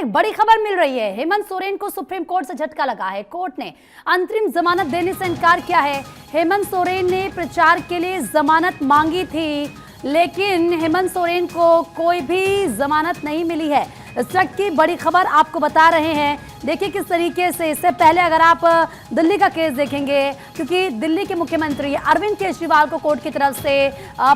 एक बड़ी खबर मिल रही है। हेमंत सोरेन को सुप्रीम कोर्ट से झटका लगा है। कोर्ट ने अंतरिम जमानत देने से इनकार किया है। हेमंत सोरेन ने प्रचार के लिए जमानत मांगी थी, लेकिन हेमंत सोरेन को कोई भी जमानत नहीं मिली है। इस वक्त की बड़ी खबर आपको बता रहे हैं। देखिए किस तरीके से, इससे पहले अगर आप दिल्ली का केस देखेंगे, क्योंकि दिल्ली के मुख्यमंत्री अरविंद केजरीवाल को कोर्ट की तरफ से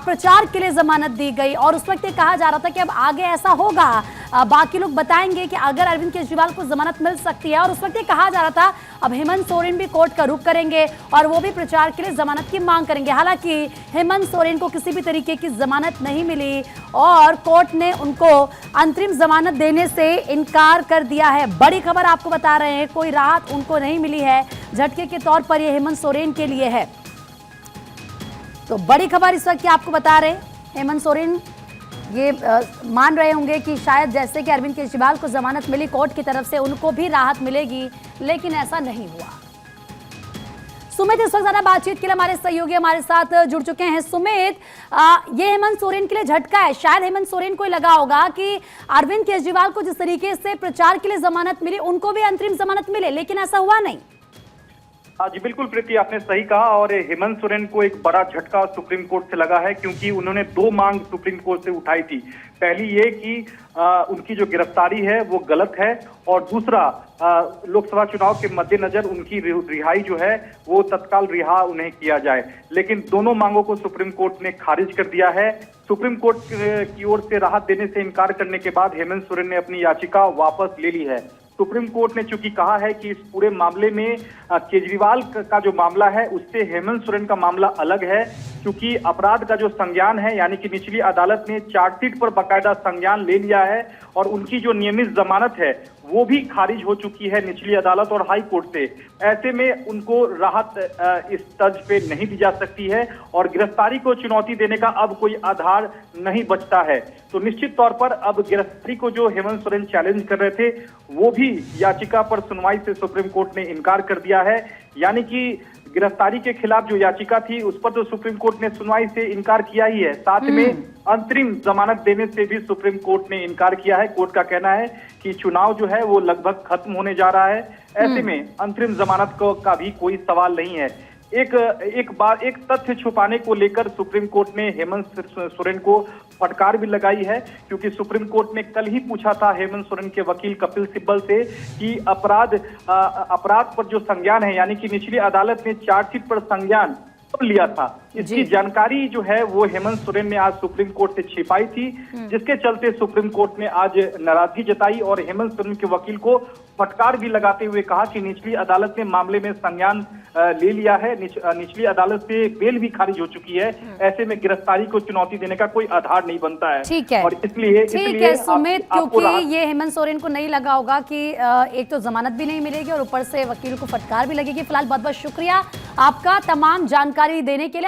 प्रचार के लिए जमानत दी गई और उस वक्त ये कहा जा रहा था कि अब आगे ऐसा होगा, बाकी लोग बताएंगे कि अगर अरविंद केजरीवाल को जमानत मिल सकती है। और उस वक्त ये कहा जा रहा था अब हेमंत सोरेन भी कोर्ट का रुख करेंगे और वो भी प्रचार के लिए जमानत की मांग करेंगे। हालांकि हेमंत सोरेन को किसी भी तरीके की जमानत नहीं मिली और कोर्ट ने उनको अंतरिम जमानत देने से इनकार कर दिया है। बड़ी खबर आपको बता रहे हैं, कोई राहत उनको नहीं मिली है। झटके के तौर पर ये हेमंत सोरेन के लिए है। तो बड़ी खबर इस वक्त आपको बता रहे हैं, हेमंत सोरेन ये मान रहे होंगे कि शायद जैसे कि अरविंद केजरीवाल को जमानत मिली कोर्ट की तरफ से, उनको भी राहत मिलेगी, लेकिन ऐसा नहीं हुआ। सुमित इस वक्त ज्यादा बातचीत के लिए हमारे सहयोगी हमारे साथ जुड़ चुके हैं। सुमित, ये हेमंत सोरेन के लिए झटका है। शायद हेमंत सोरेन को लगा होगा कि अरविंद केजरीवाल को जिस तरीके से प्रचार के लिए जमानत मिली, उनको भी अंतरिम जमानत मिले, लेकिन ऐसा हुआ नहीं। हाँ जी, बिल्कुल प्रीति, आपने सही कहा। और हेमंत सोरेन को एक बड़ा झटका सुप्रीम कोर्ट से लगा है, क्योंकि उन्होंने दो मांग सुप्रीम कोर्ट से उठाई थी। पहली ये कि उनकी जो गिरफ्तारी है वो गलत है, और दूसरा लोकसभा चुनाव के मद्देनजर उनकी रिहाई जो है वो तत्काल रिहा उन्हें किया जाए। लेकिन दोनों मांगों को सुप्रीम कोर्ट ने खारिज कर दिया है। सुप्रीम कोर्ट की ओर से राहत देने से इनकार करने के बाद हेमंत सोरेन ने अपनी याचिका वापस ले ली है। सुप्रीम कोर्ट ने चूंकि कहा है कि इस पूरे मामले में केजरीवाल का जो मामला है उससे हेमंत सोरेन का मामला अलग है, क्योंकि अपराध का जो संज्ञान है, यानी कि निचली अदालत ने चार्जशीट पर बाकायदा संज्ञान ले लिया है और उनकी जो नियमित जमानत है वो भी खारिज हो चुकी है निचली अदालत और हाई कोर्ट से। ऐसे में उनको राहत इस तर्ज पे नहीं दी जा सकती है और गिरफ्तारी को चुनौती देने का अब कोई आधार नहीं बचता है। तो निश्चित तौर पर अब गिरफ्तारी को जो हेमंत सोरेन चैलेंज कर रहे थे वो भी याचिका पर सुनवाई से सुप्रीम कोर्ट ने इनकार कर दिया है। यानी कि गिरफ्तारी के खिलाफ जो याचिका थी उस पर तो सुप्रीम कोर्ट ने सुनवाई से इनकार किया ही है, साथ में अंतरिम जमानत देने से भी सुप्रीम कोर्ट ने इनकार किया है। कोर्ट का कहना है कि चुनाव जो है वो लगभग खत्म होने जा रहा है, ऐसे में अंतरिम जमानत का भी कोई सवाल नहीं है। एक तथ्य छुपाने को लेकर सुप्रीम कोर्ट ने हेमंत सोरेन को फटकार भी लगाई है, क्योंकि सुप्रीम कोर्ट ने कल ही पूछा था हेमंत सोरेन के वकील कपिल सिब्बल से कि अपराध पर जो संज्ञान है, यानी कि निचली अदालत ने चार्जशीट पर संज्ञान लिया था, इसकी जानकारी जो है वो हेमंत सोरेन ने आज सुप्रीम कोर्ट से छिपाई थी, जिसके चलते सुप्रीम कोर्ट ने आज नाराजगी जताई और हेमंत सोरेन के वकील को फटकार भी लगाते हुए कहा कि निचली अदालत ने मामले में संज्ञान ले लिया है, निचली अदालत से बेल भी खारिज हो चुकी है, ऐसे में गिरफ्तारी को चुनौती देने का कोई आधार नहीं बनता है। ठीक है, और इसलिए सुमित, क्योंकि ये हेमंत सोरेन को नहीं लगा होगा कि एक तो जमानत भी नहीं मिलेगी और ऊपर से वकील को फटकार भी लगेगी। फिलहाल बहुत बहुत शुक्रिया आपका तमाम जानकारी देने के लिए।